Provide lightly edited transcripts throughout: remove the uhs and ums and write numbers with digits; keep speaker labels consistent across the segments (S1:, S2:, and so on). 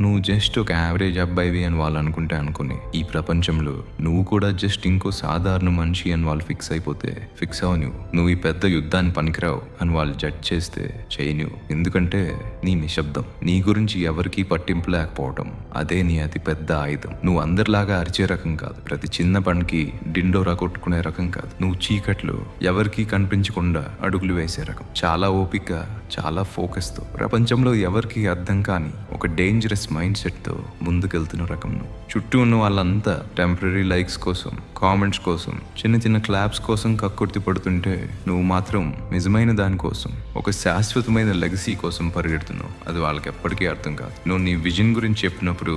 S1: నువ్వు జస్ట్ ఒక యావరేజ్ అబ్బాయివి అని వాళ్ళు అనుకుంటే అనుకుని, ఈ ప్రపంచంలో నువ్వు కూడా జస్ట్ ఇంకో సాధారణ మనిషి అని వాళ్ళు ఫిక్స్ అయిపోతే ఫిక్స్ అవ్వ. నువ్వు ఈ పెద్ద యుద్ధాన్ని పనికిరావు అని వాళ్ళు జడ్జ్ చేస్తే చేయను. ఎందుకంటే నీ నిశ్శబ్దం, నీ గురించి ఎవరికీ పట్టింపు లేకపోవటం, అదే నీ అతి పెద్ద ఆయుధం. నువ్వు అందరిలాగా అరిచే రకం కాదు, ప్రతి చిన్న పనికి డిండోరా కొట్టుకునే రకం కాదు. నువ్వు చీకట్లో ఎవరికీ కనిపించకుండా అడుగులు వేసే రకం. చాలా ఓపిక, చాలా ఫోకస్తో, ప్రపంచంలో ఎవరికి అర్థం కాని ఒక డేంజరస్ మైండ్ సెట్తో ముందుకెళ్తున్న రకం నువ్వు. చుట్టూ ఉన్న వాళ్ళంతా టెంపరీ లైక్స్ కోసం, కామెంట్స్ కోసం, చిన్న చిన్న క్లాప్స్ కోసం కక్కుర్తి పడుతుంటే నువ్వు మాత్రం నిజమైన దానికోసం, ఒక శాశ్వతమైన లెగసీ కోసం పరిగెడుతున్నావు. అది వాళ్ళకి ఎప్పటికీ అర్థం కాదు. నువ్వు నీ విజన్ గురించి చెప్పినప్పుడు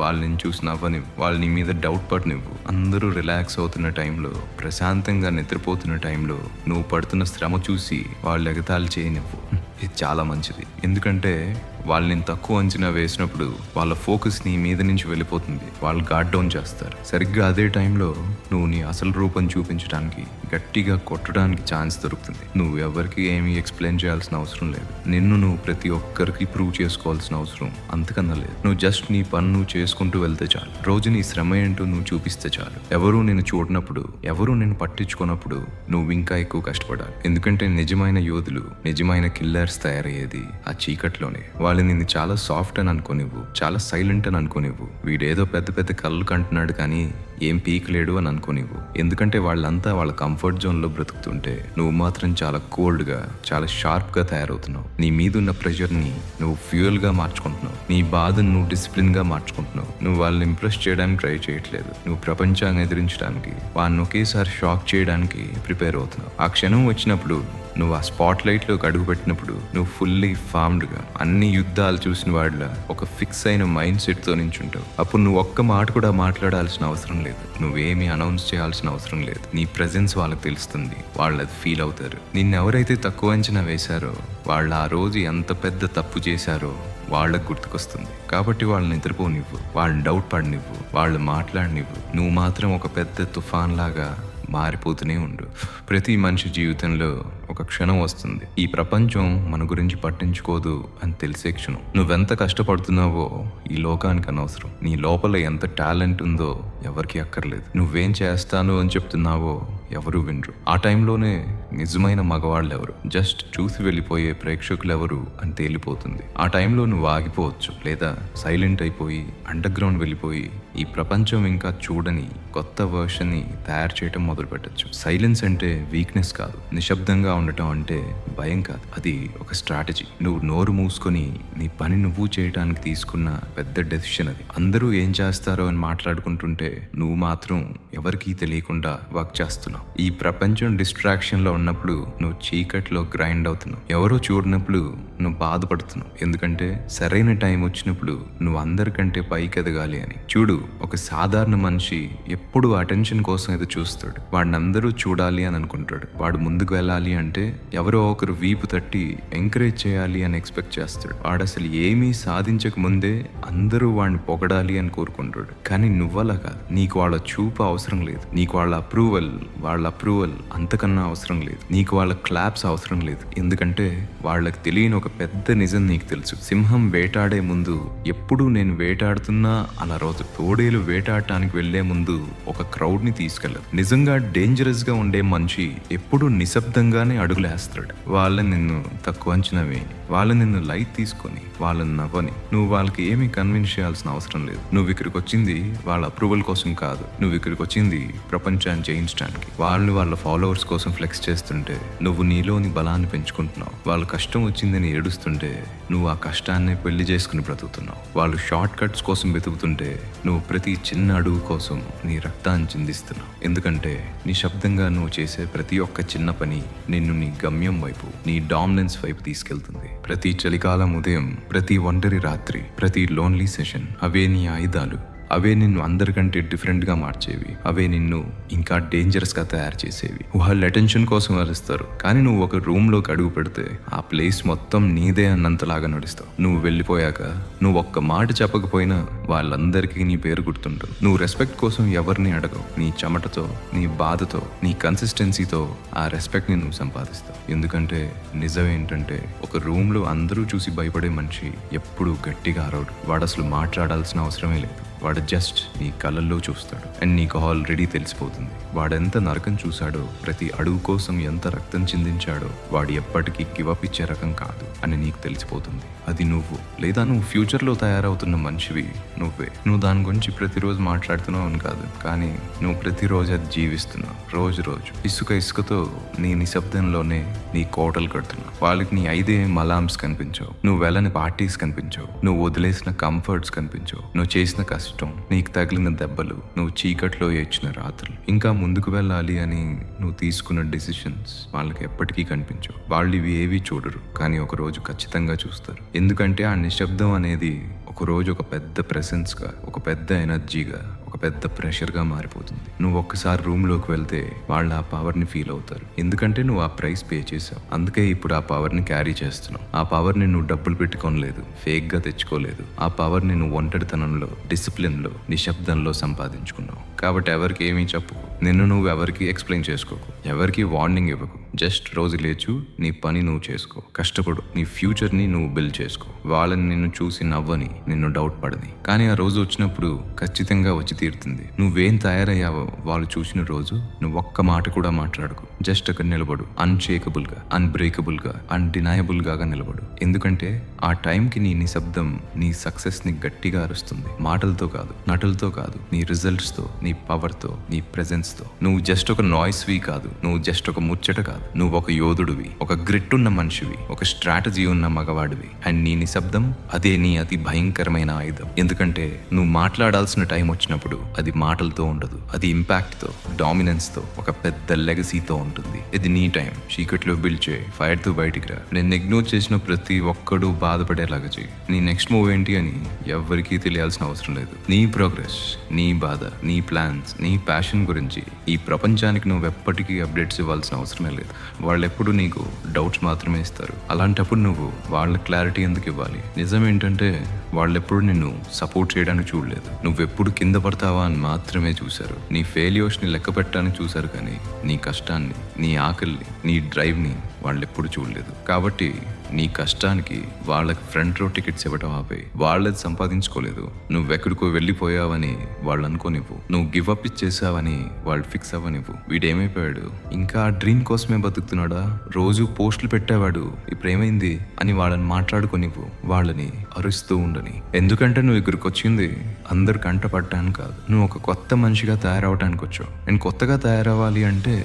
S1: వాళ్ళని చూసి నవ్వనివ్వు, వాళ్ళ నీ మీద డౌట్ పడనివ్వు. అందరూ రిలాక్స్ అవుతున్న టైంలో, ప్రశాంతంగా నిద్రపోతున్న టైంలో నువ్వు పడుతున్న శ్రమ చూసి వాళ్ళు ఎగతాళి చేయనివ్వు. ఇది చాలా మంచిది. ఎందుకంటే వాళ్ళని తక్కువ అంచనా వేసినప్పుడు వాళ్ళ ఫోకస్ నీ మీద నుంచి వెళ్ళిపోతుంది, వాళ్ళు గాడ్ డౌన్ చేస్తారు. సరిగ్గా అదే టైంలో నువ్వు నీ అసలు రూపం చూపించడానికి, గట్టిగా కొట్టడానికి ఛాన్స్ దొరుకుతుంది. నువ్వు ఎవరికి ఏమీ ఎక్స్ప్లెయిన్ చేయాల్సిన అవసరం లేదు. నిన్ను నువ్వు ప్రతి ఒక్కరికి ప్రూవ్ చేసుకోవాల్సిన అవసరం అంతకన్నా లేదు. నువ్వు జస్ట్ నీ పని నువ్వు చేసుకుంటూ వెళ్తే చాలు. రోజు నీ శ్రమ ఏంటో నువ్వు చూపిస్తే చాలు. ఎవరూ నిన్ను చూడనప్పుడు, ఎవరూ నిన్ను పట్టించుకున్నప్పుడు నువ్వు ఇంకా ఎక్కువ కష్టపడాలి. ఎందుకంటే నిజమైన యోధులు, నిజమైన కిల్లర్స్ తయారయ్యేది ఆ చీకట్లోనే. వాళ్ళు నిన్ను చాలా సాఫ్ట్ అని అనుకోనివ్వు, చాలా సైలెంట్ అని అనుకోనివ్వు. వీడేదో పెద్ద పెద్ద కళ్ళు కంటున్నాడు కానీ ఏం పీకలేడు అని అనుకోనివ్వు. ఎందుకంటే వాళ్ళంతా వాళ్ళ కంఫర్ట్ జోన్లో బ్రతుకుతుంటే నువ్వు మాత్రం చాలా కోల్డ్గా, చాలా షార్ప్గా తయారవుతున్నావు. నీ మీదున్న ప్రెషర్ని నువ్వు ఫ్యూయల్గా మార్చుకుంటున్నావు. నీ బాధను నువ్వు డిసిప్లిన్గా మార్చుకుంటున్నావు. నువ్వు వాళ్ళని ఇంప్రెస్ చేయడానికి ట్రై చేయట్లేదు. నువ్వు ప్రపంచాన్ని ఎదిరించడానికి, వాళ్ళని ఒకేసారి షాక్ చేయడానికి ప్రిపేర్ అవుతున్నావు. ఆ క్షణం వచ్చినప్పుడు, నువ్వు ఆ స్పాట్ లైట్లోకి అడుగు పెట్టినప్పుడు, నువ్వు ఫుల్లీ ఫార్మ్డ్గా, అన్ని యుద్ధాలు చూసిన వాళ్ళ ఒక ఫిక్స్ అయిన మైండ్ సెట్తో నించుంటావు. అప్పుడు నువ్వు ఒక్క మాట కూడా మాట్లాడాల్సిన అవసరం లేదు. నువ్వేమీ అనౌన్స్ చేయాల్సిన అవసరం లేదు. నీ ప్రెజెన్స్ వాళ్ళకి తెలుస్తుంది, వాళ్ళు అది ఫీల్ అవుతారు. నిన్నెవరైతే తక్కువ అంచనా వేశారో వాళ్ళు ఆ రోజు ఎంత పెద్ద తప్పు చేశారో వాళ్ళకు గుర్తుకొస్తుంది. కాబట్టి వాళ్ళని నిద్రపోనివ్వు, వాళ్ళని డౌట్ పడనివ్వు, వాళ్ళు మాట్లాడనివ్వు. నువ్వు మాత్రం ఒక పెద్ద తుఫాన్ లాగా మారిపోతూనే ఉండు. ప్రతి మనిషి జీవితంలో ఒక క్షణం వస్తుంది, ఈ ప్రపంచం మన గురించి పట్టించుకోదు అని తెలిసే క్షణం. నువ్వెంత కష్టపడుతున్నావో ఈ లోకానికి అనవసరం. నీ లోపల ఎంత టాలెంట్ ఉందో ఎవరికి అక్కర్లేదు. నువ్వేం చేస్తాను అని చెప్తున్నావో ఎవరు వినరు. ఆ టైంలోనే నిజమైన మగవాళ్ళు ఎవరు, జస్ట్ చూసి వెళ్ళిపోయే ప్రేక్షకులు ఎవరు అని తేలిపోతుంది. ఆ టైంలో నువ్వు ఆగిపోవచ్చు, లేదా సైలెంట్ అయిపోయి అండర్ గ్రౌండ్ వెళ్ళిపోయి ఈ ప్రపంచం ఇంకా చూడని కొత్త వర్షన్ని తయారు చేయటం మొదలు పెట్టచ్చు. సైలెన్స్ అంటే వీక్నెస్ కాదు, నిశ్శబ్దంగా ఉండటం అంటే భయం కాదు, అది ఒక స్ట్రాటజీ. నువ్వు నోరు మూసుకొని నీ పని నువ్వు చేయడానికి తీసుకున్న పెద్ద డెసిషన్ అది. అందరూ ఏం చేస్తారో అని మాట్లాడుకుంటుంటే నువ్వు మాత్రం ఎవరికీ తెలియకుండా వర్క్ చేస్తున్నావు. ఈ ప్రపంచం డిస్ట్రాక్షన్ లో ఉన్నప్పుడు నువ్వు చీకట్లో గ్రైండ్ అవుతున్నావు. ఎవరో చూడనప్పుడు నువ్వు బాధపడుతున్నావు, ఎందుకంటే సరైన టైం వచ్చినప్పుడు నువ్వు అందరికంటే పైకి ఎదగాలి అని. చూడు, ఒక సాధారణ మనిషి ఎప్పుడు అటెన్షన్ కోసం ఎదురు చూస్తాడు. వాడిని అందరూ చూడాలి అని అనుకుంటాడు. వాడు ముందుకు వెళ్ళాలి అంటే ఎవరో ఒకరు వీపు తట్టి ఎంకరేజ్ చేయాలి అని ఎక్స్పెక్ట్ చేస్తాడు. వాడు అసలు ఏమీ సాధించక ముందే అందరూ వాడిని పొగడాలి అని కోరుకుంటాడు. కానీ నువ్వలా కాదు. నీకు వాళ్ళ చూపు అవసరం లేదు, నీకు వాళ్ళ అప్రూవల్ అంతకన్నా అవసరం లేదు, నీకు వాళ్ళ క్లాప్స్ అవసరం లేదు. ఎందుకంటే వాళ్ళకి తెలియని ఒక పెద్ద నిజం నీకు తెలుసు. సింహం వేటాడే ముందు ఎప్పుడు నేను వేటాడుతున్నా అలా రోజు, తోడేలు వేటాడటానికి వెళ్లే ముందు ఒక క్రౌడ్ ని తీసుకెళ్ళదు. నిజంగా డేంజరస్ గా ఉండే మనిషి ఎప్పుడు నిశ్శబ్దంగానే అడుగులేస్తాడు. వాళ్ళని నిన్ను తక్కువ అంచనా వేయి, వాళ్ళని నిన్ను లైట్ తీసుకొని, వాళ్ళని నవ్వని. నువ్వు వాళ్ళకి ఏమీ కన్విన్స్ చేయాల్సిన అవసరం లేదు. నువ్వు ఇక్కడికి వచ్చింది వాళ్ళ అప్రూవల్ కోసం కాదు, నువ్వు ఇక్కడికి వచ్చింది ప్రపంచాన్ని జయించడానికి. వాళ్ళు వాళ్ళ ఫాలోవర్స్ కోసం ఫ్లెక్స్ చేస్తుంటే నువ్వు నీలోని బలాన్ని పెంచుకుంటున్నావు. వాళ్ళ కష్టం వచ్చిందని ఏడుస్తుంటే నువ్వు ఆ కష్టాన్ని పెళ్లి చేసుకుని బ్రతుకుతున్నావు. వాళ్ళు షార్ట్ కట్స్ కోసం వెతుకుతుంటే నువ్వు ప్రతి చిన్న అడుగు కోసం నీ రక్తాన్ని చిందిస్తున్నావు. ఎందుకంటే నిశ్శబ్దంగా నువ్వు చేసే ప్రతి ఒక్క చిన్న పని నిన్ను నీ గమ్యం వైపు, నీ డామినెన్స్ వైపు తీసుకెళ్తుంది. ప్రతి చలికాలం ఉదయం, ప్రతి ఒంటరి రాత్రి, ప్రతి లోన్లీ సెషన్, అవే నీ ఆయుధాలు. అవే నిన్ను అందరికంటే డిఫరెంట్గా మార్చేవి. అవే నిన్ను ఇంకా డేంజరస్గా తయారు చేసేవి. వాళ్ళు అటెన్షన్ కోసం అరుస్తారు, కానీ నువ్వు ఒక రూమ్లోకి అడుగు పెడితే ఆ ప్లేస్ మొత్తం నీదే అన్నంతలాగా నడుస్తావు. నువ్వు వెళ్ళిపోయాక నువ్వు ఒక్క మాట చెప్పకపోయినా వాళ్ళందరికీ నీ పేరు గుర్తుంటుంది. నువ్వు రెస్పెక్ట్ కోసం ఎవరిని అడగవు. నీ చెమటతో, నీ బాధతో, నీ కన్సిస్టెన్సీతో ఆ రెస్పెక్ట్ని నువ్వు సంపాదిస్తావు. ఎందుకంటే నిజం ఏంటంటే ఒక రూమ్లో అందరూ చూసి భయపడే మనిషి ఎప్పుడూ గట్టిగా అరవడు. వాడు అసలు మాట్లాడాల్సిన అవసరమే లేదు. వాడు జస్ట్ నీ కళ్ళల్లో చూస్తాడు అండ్ నీకు ఆల్రెడీ తెలిసిపోతుంది వాడెంత నరకం చూశాడో, ప్రతి అడుగు కోసం ఎంత రక్తం చిందించాడో వాడు ఎప్పటికీ గివప్ ఇచ్చే రకం కాదు అని నీకు తెలిసిపోతుంది. అది నువ్వు, లేదా నువ్వు ఫ్యూచర్లో తయారవుతున్న మనిషివి నువ్వే. నువ్వు దాని గురించి ప్రతిరోజు మాట్లాడుతున్నావు అని కాదు, కానీ నువ్వు ప్రతిరోజు అది జీవిస్తున్నావు. రోజు రోజు ఇసుకతో నీ నిశ్శబ్దంలోనే నీ కోటలు కడుతున్నావు. వాళ్ళకి నీ 5 మలామ్స్ కనిపించవు, నువ్వు వెళ్ళని పార్టీస్ కనిపించవు, నువ్వు వదిలేసిన కంఫర్ట్స్ కనిపించవు, నువ్వు చేసిన కష్టం, నీకు తగిలిన దెబ్బలు, నువ్వు చీకట్లో ఏడ్చిన రాత్రులు, ఇంకా ముందుకు వెళ్ళాలి అని నువ్వు తీసుకున్న డెసిషన్స్ వాళ్ళకి ఎప్పటికీ కనిపించవు. వాళ్ళు ఇవి ఏవి చూడరు, కానీ ఒక రోజు ఖచ్చితంగా చూస్తారు. ఎందుకంటే ఆ నిశ్శబ్దం అనేది ఒకరోజు ఒక పెద్ద ప్రెసెన్స్గా, ఒక పెద్ద ఎనర్జీగా, ఒక పెద్ద ప్రెషర్గా మారిపోతుంది. నువ్వు ఒక్కసారి రూమ్లోకి వెళ్తే వాళ్ళు ఆ పవర్ని ఫీల్ అవుతారు. ఎందుకంటే నువ్వు ఆ ప్రైస్ పే చేసావు. అందుకే ఇప్పుడు ఆ పవర్ని క్యారీ చేస్తున్నావు. ఆ పవర్ని నువ్వు డబ్బులు పెట్టుకోలేదు, ఫేక్గా తెచ్చుకోలేదు. ఆ పవర్ని నువ్వు ఒంటరితనంలో, డిసిప్లిన్లో, నిశ్శబ్దంలో సంపాదించుకున్నావు. కాబట్టి ఎవరికి ఏమీ చెప్పుకో, నిన్ను నువ్వు ఎవరికి ఎక్స్ప్లెయిన్ చేసుకోకు, ఎవరికి వార్నింగ్ ఇవ్వకు. జస్ట్ రోజు లేచు, నీ పని నువ్వు చేసుకో, కష్టపడు, నీ ఫ్యూచర్ని నువ్వు బిల్డ్ చేసుకో. వాళ్ళని నిన్ను చూసి నవ్వని, నిన్ను డౌట్ పడని, కానీ ఆ రోజు వచ్చినప్పుడు ఖచ్చితంగా వచ్చి తీరుతుంది. నువ్వేం తయారయ్యావో వాళ్ళు చూసిన రోజు నువ్వు ఒక్క మాట కూడా మాట్లాడకు. జస్ట్ అక్కడ నిలబడు, అన్షేకబుల్గా, అన్బ్రేకబుల్గా, అన్డినయబుల్గా నిలబడు. ఎందుకంటే ఆ టైంకి నీ నిశ్శబ్దం నీ సక్సెస్ని గట్టిగా అరుస్తుంది. మాటలతో కాదు, నటలతో కాదు, నీ రిజల్ట్స్తో, నీ పవర్తో, నీ ప్రెజెన్స్తో. నువ్వు జస్ట్ ఒక నాయిస్వి కాదు, నువ్వు జస్ట్ ఒక ముచ్చట కాదు, నువ్వు ఒక యోధుడివి, ఒక గ్రిట్ ఉన్న మనిషివి, ఒక స్ట్రాటజీ ఉన్న మగవాడివి. అండ్ నీ నిశ్శబ్దం అదే నీ అతి భయంకరమైన ఆయుధం. ఎందుకంటే నువ్వు మాట్లాడాల్సిన టైం వచ్చినప్పుడు అది మాటలతో ఉండదు, అది ఇంపాక్ట్తో, డామినెన్స్తో, ఒక పెద్ద లెగసీతో ఉంటుంది. ఇది నీ టైం. చీకట్లో బిల్డ్ చేయి, ఫైర్తో బయటికి రా. నేను ఇగ్నోర్ చేసిన ప్రతి ఒక్కడు బాధపడేలాగా చేయి. నీ నెక్స్ట్ మూవ్ ఏంటి అని ఎవరికీ తెలియాల్సిన అవసరం లేదు. నీ ప్రోగ్రెస్, నీ బాధ, నీ ప్లాన్స్, నీ ప్యాషన్ గురించి ఈ ప్రపంచానికి నువ్వు ఎప్పటికీ అప్డేట్స్ ఇవ్వాల్సిన అవసరమే లేదు. వాళ్ళు ఎప్పుడు నీకు డౌట్స్ మాత్రమే ఇస్తారు. అలాంటప్పుడు నువ్వు వాళ్ళ క్లారిటీ ఎందుకు ఇవ్వాలి? నిజం ఏంటంటే వాళ్ళెప్పుడు నిన్ను సపోర్ట్ చేయడానికి చూడలేదు, నువ్వెప్పుడు కింద పడతావా అని మాత్రమే చూశారు. నీ ఫెయిల్యూర్స్ని లెక్క పెట్టడానికి చూశారు, కానీ నీ కష్టాన్ని, నీ ఆకలిని, నీ డ్రైవ్ని వాళ్ళు ఎప్పుడు చూడలేదు. కాబట్టి నీ కష్టానికి వాళ్ళకి ఫ్రంట్ రో టికెట్స్ ఇవ్వటం ఆపే. వాళ్ళది సంపాదించుకోలేదు, నువ్వెక్కడికో వెళ్ళిపోయావని వాళ్ళు అనుకోనివ్వు, నువ్వు గివ్ అప్ ఇచ్చేసావని వాళ్ళు ఫిక్స్ అవ్వనివ్వు. వీడేమైపోయాడు, ఇంకా ఆ డ్రీమ్ కోసమే బతుకుతున్నాడా, రోజు పోస్టులు పెట్టేవాడు, ఇప్పుడు ఏమైంది అని వాళ్ళని మాట్లాడుకోనివ్వు, వాళ్ళని అరుస్తూ ఉండని. ఎందుకంటే నువ్వు ఇక్కడికి వచ్చింది అందరు కంట పడ్డానికి కాదు, నువ్వు ఒక కొత్త మనిషిగా తయారవడానికి వచ్చావు. నేను కొత్తగా తయారవ్వాలి అంటే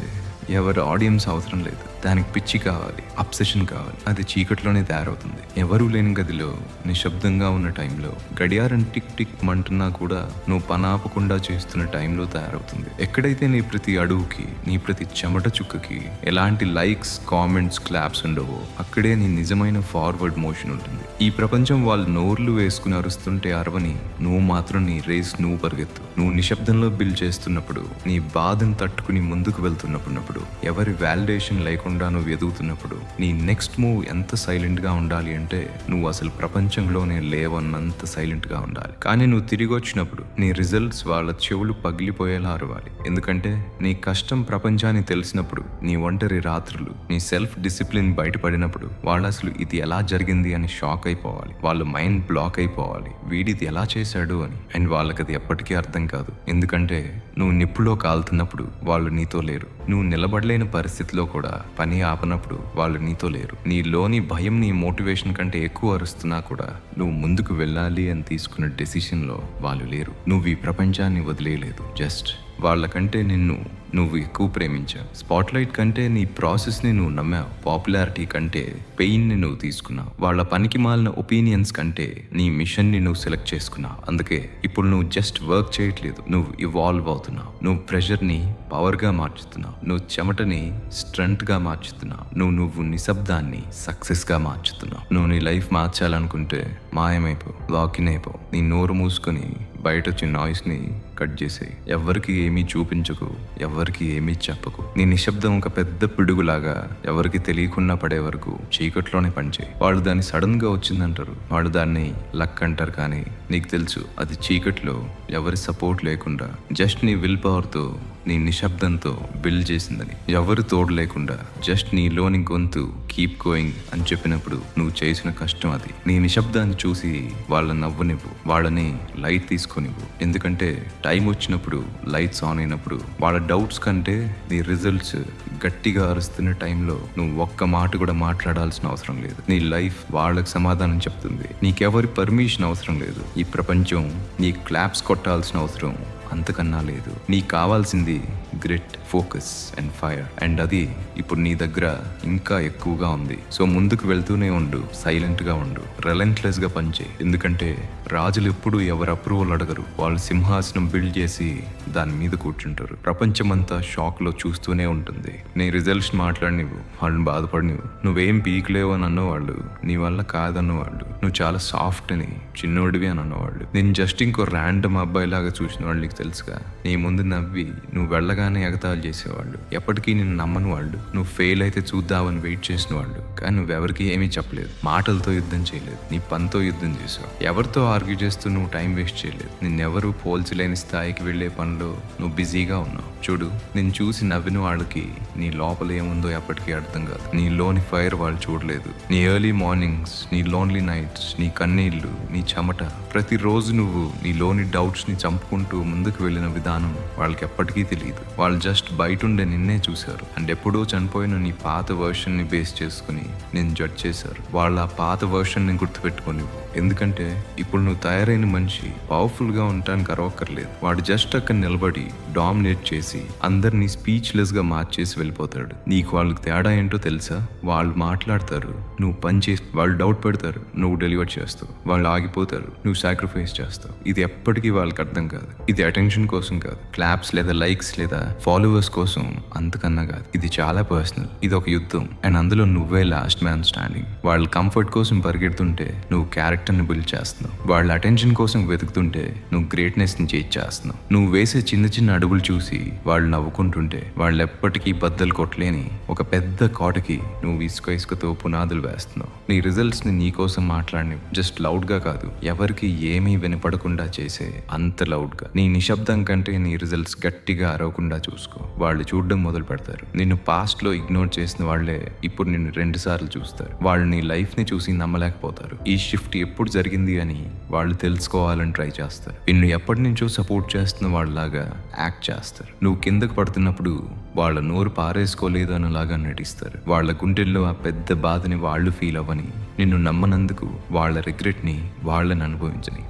S1: ఎవరు ఆడియన్స్ అవసరం లేదు, దానికి పిచ్చి కావాలి, అబ్సెషన్ కావాలి. అది చీకట్లోనే తయారవుతుంది. ఎవరూ లేని గదిలో నిశ్శబ్దంగా ఉన్న టైంలో, గడియారం టిక్ టిక్ మంటున్నా కూడా నువ్వు పనాపకుండా చేస్తున్న టైంలో తయారవుతుంది. ఎక్కడైతే నీ ప్రతి అడుగుకి, నీ ప్రతి చెమట చుక్కకి ఎలాంటి లైక్స్, కామెంట్స్, క్లాప్స్ ఉండవో అక్కడే నీ నిజమైన ఫార్వర్డ్ మోషన్ ఉంటుంది. ఈ ప్రపంచం వాళ్ళు నోర్లు వేసుకుని అరుస్తుంటే అరవని, నువ్వు మాత్రం నీ రేస్ నువ్వు పరిగెత్తు. నువ్వు నిశ్శబ్దంలో బిల్డ్ చేస్తున్నప్పుడు, నీ బాధను తట్టుకుని ముందుకు వెళ్తున్నప్పుడు, ఎవరి వాలిడేషన్ లేకుండా నువ్వు ఎదుగుతున్నప్పుడు, నీ నెక్స్ట్ మూవ్ ఎంత సైలెంట్గా ఉండాలి అంటే నువ్వు అసలు ప్రపంచంలోనే లేవన్నంత సైలెంట్గా ఉండాలి. కానీ నువ్వు తిరిగి వచ్చినప్పుడు నీ రిజల్ట్స్ వాళ్ళ చెవులు పగిలిపోయేలా అరవాలి. ఎందుకంటే నీ కష్టం ప్రపంచానికి తెలిసినప్పుడు, నీ ఒంటరి రాత్రులు, నీ సెల్ఫ్ డిసిప్లిన్ బయటపడినప్పుడు వాళ్ళు అసలు ఇది ఎలా జరిగింది అని షాక్ అయిపోవాలి. వాళ్ళు మైండ్ బ్లాక్ అయిపోవాలి, వీడిది ఎలా చేశాడు అని. అండ్ వాళ్ళకి అది ఎప్పటికీ అర్థం కాదు. ఎందుకంటే నువ్వు నిప్పులో కాలుతున్నప్పుడు వాళ్ళు నీతో లేరు, నువ్వు నిలబడలేని పరిస్థితిలో కూడా పని ఆపనప్పుడు వాళ్ళు నీతో లేరు. నీలోని భయం నీ మోటివేషన్ కంటే ఎక్కువ అరుస్తున్నా కూడా నువ్వు ముందుకు వెళ్ళాలి అని తీసుకున్న డెసిషన్లో వాళ్ళు లేరు. నువ్వు ఈ ప్రపంచాన్ని వదిలేయలేదు, జస్ట్ వాళ్ళకంటే నిన్ను నువ్వు ఎక్కువ ప్రేమించావు. స్పాట్లైట్ కంటే నీ ప్రాసెస్ని నువ్వు నమ్మావు. పాపులారిటీ కంటే పెయిన్ని నువ్వు తీసుకున్నావు. వాళ్ళ పనికి మాలిన ఒపీనియన్స్ కంటే నీ మిషన్ని నువ్వు సెలెక్ట్ చేసుకున్నావు. అందుకే ఇప్పుడు నువ్వు జస్ట్ వర్క్ చేయట్లేదు, నువ్వు ఇవాల్వ్ అవుతున్నావు. నువ్వు ప్రెషర్ని పవర్గా మార్చుతున్నావు, నువ్వు చెమటని స్ట్రెంగ్త్గా మార్చుతున్నావు, నువ్వు నిశ్శబ్దాన్ని సక్సెస్గా మార్చుతున్నావు. నువ్వు నీ లైఫ్ మార్చాలనుకుంటే మాయమైపో, లాకిన్ అయిపో. నీ నోరు మూసుకొని బయట వచ్చే నాయిస్ని కట్ చేసేయి. ఎవ్వరికి ఏమీ చూపించకు, ఎవ్వరికి ఏమీ చెప్పకు. నీ నిశ్శబ్దం ఒక పెద్ద పిడుగులాగా ఎవరికి తెలియకుండా పడే వరకు చీకట్లోనే పనిచేయి. వాళ్ళు దాన్ని సడన్ గా వచ్చిందంటారు, వాళ్ళు దాన్ని లక్ అంటారు, కానీ నీకు తెలుసు అది చీకట్లో ఎవరి సపోర్ట్ లేకుండా జస్ట్ నీ విల్ పవర్తో, నీ నిశ్శబ్దంతో బిల్డ్ చేసిందని. ఎవరు తోడు లేకుండా జస్ట్ నీలోని గొంతు కీప్ గోయింగ్ అని చెప్పినప్పుడు నువ్వు చేసిన కష్టం అది. నీ నిశ్శబ్దాన్ని చూసి వాళ్ళ నవ్వునివ్వు, వాళ్ళని లైట్ తీసుకొనివ్వు. ఎందుకంటే టైం వచ్చినప్పుడు, లైట్స్ ఆన్ అయినప్పుడు వాళ్ళ డౌట్స్ కంటే నీ రిజల్ట్స్ గట్టిగా అరుస్తున్న టైంలో నువ్వు ఒక్క మాట కూడా మాట్లాడాల్సిన అవసరం లేదు. నీ లైఫ్ వాళ్ళకి సమాధానం చెప్తుంది. నీకెవరి పర్మిషన్ అవసరం లేదు. ఈ ప్రపంచం నీ క్లాప్స్ కొట్టాల్సిన అవసరం అంతకన్నా లేదు. నీకు కావాల్సింది grit, focus and fire. And అది ఇప్పుడు నీ దగ్గర ఇంకా ఎక్కువగా ఉంది. సో ముందుకు వెళ్తూనే ఉండు, సైలెంట్గా ఉండు, రిలెంట్లెస్గా పనిచేయి. ఎందుకంటే రాజులు ఎప్పుడు ఎవరు అప్రూవల్ అడగరు. వాళ్ళు సింహాసనం బిల్డ్ చేసి దాని మీద కూర్చుంటారు. ప్రపంచమంతా షాక్లో చూస్తూనే ఉంటుంది. నీ రిజల్ట్స్ మాట్లాడినివ్వు, వాళ్ళని బాధపడినివ్వు. నువ్వేం పీక్లేవు అని అన్నవాళ్ళు, నీ వల్ల కాదన్నవాళ్ళు, నువ్వు చాలా సాఫ్ట్ అని, చిన్నోడివి అని అన్నవాళ్ళు, నేను జస్ట్ ఇంకో ర్యాండమ్ అబ్బాయిలాగా చూసిన వాళ్ళు నీకు తెలుసుగా. నీ ముందు నవ్వి నువ్వు వెళ్ళగానే ఎగతాళి చేసేవాళ్ళు, ఎప్పటికీ నిన్ను నమ్మని వాళ్ళు, నువ్వు ఫెయిల్ అయితే చూద్దామని వెయిట్ చేసిన వాళ్ళు, కానీ నువ్వెవరికి ఏమీ చెప్పలేదు. మాటలతో యుద్ధం చేయలేదు, నీ పనితో యుద్ధం చేసావు. ఎవరితో ఆర్గ్యూ చేస్తూ నువ్వు టైం వేస్ట్ చేయలేదు. నిన్నెవరూ పోల్చలేని స్థాయికి వెళ్లే పనిలో నువ్వు బిజీగా ఉన్నావు. చూడు, నేను చూసి నవ్విన వాళ్ళకి నీ లోపల ఏముందో ఎప్పటికీ అర్థం కాదు. నీ లోని ఫైర్ వాళ్ళు చూడలేదు. నీ ఎర్లీ మార్నింగ్స్, నీ లోన్లీ నైట్స్, నీ కన్నీళ్లు, నీ చెమట, ప్రతిరోజు నువ్వు నీ లోని డౌట్స్ ని చంపుకుంటూ ముందుకు వెళ్ళిన విధానం వాళ్ళకి ఎప్పటికీ తెలియదు. వాళ్ళు జస్ట్ బయట ఉండే నిన్నే చూశారు అండ్ ఎప్పుడో చనిపోయిన నీ పాత వర్షన్ ని బేస్ చేసుకుని నేను జడ్జ్ చేశారు. వాళ్ళ ఆ పాత వర్షన్ ని గుర్తుపెట్టుకొని, ఎందుకంటే ఇప్పుడు నువ్వు తయారైన మనిషి పవర్ఫుల్ గా ఉండటానికి అరవక్కర్లేదు. వాడు జస్ట్ అక్కడ నిలబడి డామినేట్ చేసి అందరినీ స్పీచ్లెస్ గా మార్చేసి వెళ్ళిపోతాడు. నీకు వాళ్ళకి తేడా ఏంటో తెలుసా? వాళ్ళు మాట్లాడతారు, నువ్వు పని చేసి, వాళ్ళు డౌట్ పెడతారు, నువ్వు డెలివర్ చేస్తావు. వాళ్ళు ఆగిపోతారు, నువ్వు సాక్రిఫైస్ చేస్తావు. ఇది ఎప్పటికీ వాళ్ళకి అర్థం కాదు. ఇది అటెన్షన్ కోసం కాదు, క్లాప్స్ లేదా లైక్స్ లేదా ఫాలోవర్స్ కోసం, అంతకన్నా కాదు. ఇది చాలా పర్సనల్. ఇది ఒక యుద్ధం అండ్ అందులో నువ్వే లాస్ట్ మ్యాన్ స్టాండింగ్. వాళ్ళ కంఫర్ట్ కోసం పరిగెడుతుంటే నువ్వు క్యారెక్టర్ ని బిల్డ్ చేస్తున్నావు. వాళ్ళ అటెన్షన్ కోసం వెతుకుతుంటే నువ్వు గ్రేట్నెస్ ని చేంజ్ చేస్తున్నావు. నువ్వు వేసే చిన్న చిన్న అడుగులు చూసి వాళ్ళు నవ్వుకుంటుంటే వాళ్ళు ఎప్పటికీ బద్దలు కొట్టలేని ఒక పెద్ద కోటకి నువ్వు ఇసుకతో పునాదులు వేస్తున్నావు. నీ రిజల్ట్స్ ని నీ కోసం మాట్లాడి జస్ట్ లౌడ్ గా కాదు, ఎవరికి ఏమీ వినపడకుండా చేసే అంత లౌడ్ గా. నీ నిశ్శబ్దం కంటే నీ రిజల్ట్స్ గట్టిగా అరవకుండా చూసుకో. వాళ్ళు చూడడం మొదలు పెడతారు. నిన్ను పాస్ట్ లో ఇగ్నోర్ చేసిన వాళ్ళే ఇప్పుడు నిన్ను 2 సార్లు చూస్తారు. వాళ్ళు నీ లైఫ్ ని చూసి నమ్మలేకపోతారు. ఈ షిఫ్ట్ ఎప్పుడు జరిగింది అని వాళ్ళు తెలుసుకోవాలని ట్రై చేస్తారు. నిన్ను ఎప్పటి నుంచో సపోర్ట్ చేస్తున్న వాళ్ళలాగా యాక్ట్ చేస్తారు. నువ్వు కిందకు పడుతున్నప్పుడు వాళ్ళ నోరు పారేసుకోలేదు అనేలాగా నటిస్తారు. వాళ్ళ గుండెల్లో ఆ పెద్ద బాధని వాళ్ళు ఫీల్ అవ్వని, నిన్ను నమ్మనందుకు వాళ్ళ రిగ్రెట్ని వాళ్ళని అనుభవించని,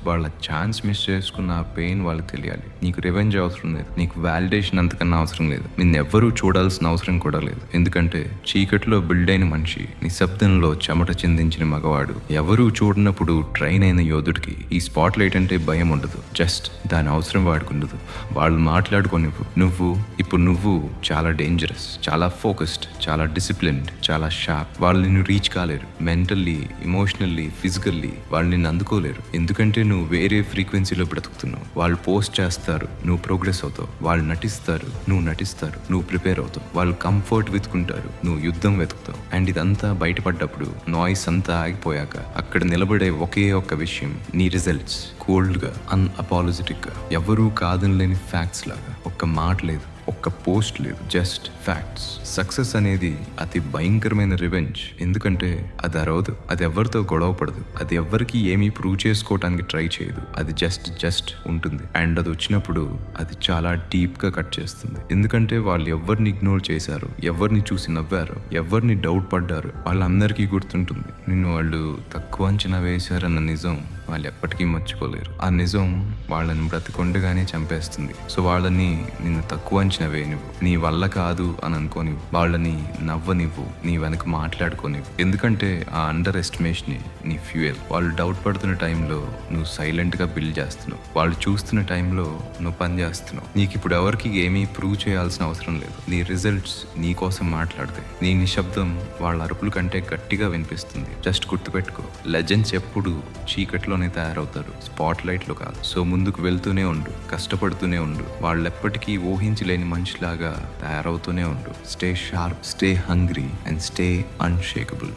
S1: వాళ్ళ ఛాన్స్ మిస్ చేసుకున్న ఆ పెయిన్ వాళ్ళకి తెలియాలి. నీకు రివెంజ్ అవసరం లేదు, నీకు వ్యాలిడేషన్ అంతకన్నా అవసరం లేదు, నిన్నెవ్వరూ చూడాల్సిన అవసరం కూడా లేదు. ఎందుకంటే చీకట్లో బిల్డ్ అయిన మనిషి, నిశ్శబ్దంలో చెమట చిందించిన మగవాడు, ఎవరూ చూడనప్పుడు ట్రైన్ అయిన యోధుడికి ఈ స్పాట్ లైట్ అంటే భయం ఉండదు. జస్ట్ దాని అవసరం వాడికి ఉండదు. వాళ్ళు మాట్లాడుకొని నువ్వు చాలా డేంజరస్, చాలా ఫోకస్డ్, చాలా డిసిప్లిన్డ్, చాలా షార్ప్. వాళ్ళు నిన్ను రీచ్ కాలేరు. మెంటల్లీ, ఎమోషనల్లీ, ఫిజికల్లీ వాళ్ళు నిన్ను అందుకోలేరు. ఎందుకంటే నువ్వు వేరే ఫ్రీక్వెన్సీలో బ్రతుకుతున్నావు. వాళ్ళు పోస్ట్ చేస్తారు, నువ్వు ప్రోగ్రెస్ అవుతావు. వాళ్ళు నటిస్తారు, నువ్వు ప్రిపేర్ అవుతావు. వాళ్ళు కంఫర్ట్ వెతుకుంటారు, నువ్వు యుద్ధం వెతుకుతావు. అండ్ ఇదంతా బయటపడ్డప్పుడు, నాయిస్ అంతా ఆగిపోయాక అక్కడ నిలబడే ఒకే ఒక్క విషయం, నీ రిజల్ట్స్. కోల్డ్గా, అన్అపాలజెటిక్గా, ఎవరూ కాదనలేని ఫ్యాక్ట్స్ లాగా. ఒక్క మాట లేదు, ఒక్క పోస్ట్ లేదు, జస్ట్ ఫ్యాక్ట్స్. సక్సెస్ అనేది అతి భయంకరమైన రివెంజ్. ఎందుకంటే అది అరవదు, అది ఎవరితో గొడవ పడదు, అది ఎవరికి ఏమీ ప్రూవ్ చేసుకోవటానికి ట్రై చేయదు. అది జస్ట్ ఉంటుంది. అండ్ అది వచ్చినప్పుడు అది చాలా డీప్ గా కట్ చేస్తుంది. ఎందుకంటే వాళ్ళు ఎవరిని ఇగ్నోర్ చేశారు, ఎవరిని చూసి నవ్వారు, ఎవరిని డౌట్ పడ్డారు, వాళ్ళందరికీ గుర్తుంటుంది. నిన్ను వాళ్ళు తక్కువ అంచనా వేశారన్న నిజం వాళ్ళు ఎప్పటికీ మర్చిపోలేరు. ఆ నిజం వాళ్ళని బ్రతికొండగానే చంపేస్తుంది. సో వాళ్ళని నిన్ను తక్కువ అంచనా వేయనివ్వు, నీ వల్ల కాదు అని అనుకోని, వాళ్ళని నవ్వనివ్వు, నీ వెనక మాట్లాడుకోనివ్వు. ఎందుకంటే ఆ అండర్ ఎస్టిమేషన్ నీ ఫ్యూయల్. వాళ్ళు డౌట్ పడుతున్న టైంలో నువ్వు సైలెంట్ గా బిల్డ్ చేస్తున్నావు. వాళ్ళు చూస్తున్న టైంలో నువ్వు పని చేస్తున్నావు. నీకు ఇప్పుడు ఎవరికి ఏమీ ప్రూవ్ చేయాల్సిన అవసరం లేదు. నీ రిజల్ట్స్ నీ కోసం మాట్లాడతాయి. నీ నిశ్శబ్దం వాళ్ళ అరుపుల కంటే గట్టిగా వినిపిస్తుంది. జస్ట్ గుర్తుపెట్టుకో, లెజెండ్స్ ఎప్పుడు చీకట్లో లోనే తయారవుతారు, స్పాట్ లైట్ లో కాదు. సో ముందుకు వెళ్తూనే ఉండు, కష్టపడుతూనే ఉండు. వాళ్ళు ఎప్పటికీ ఊహించలేని మనిషిలాగా తయారవుతూనే ఉండు. Stay sharp, stay hungry and stay unshakeable.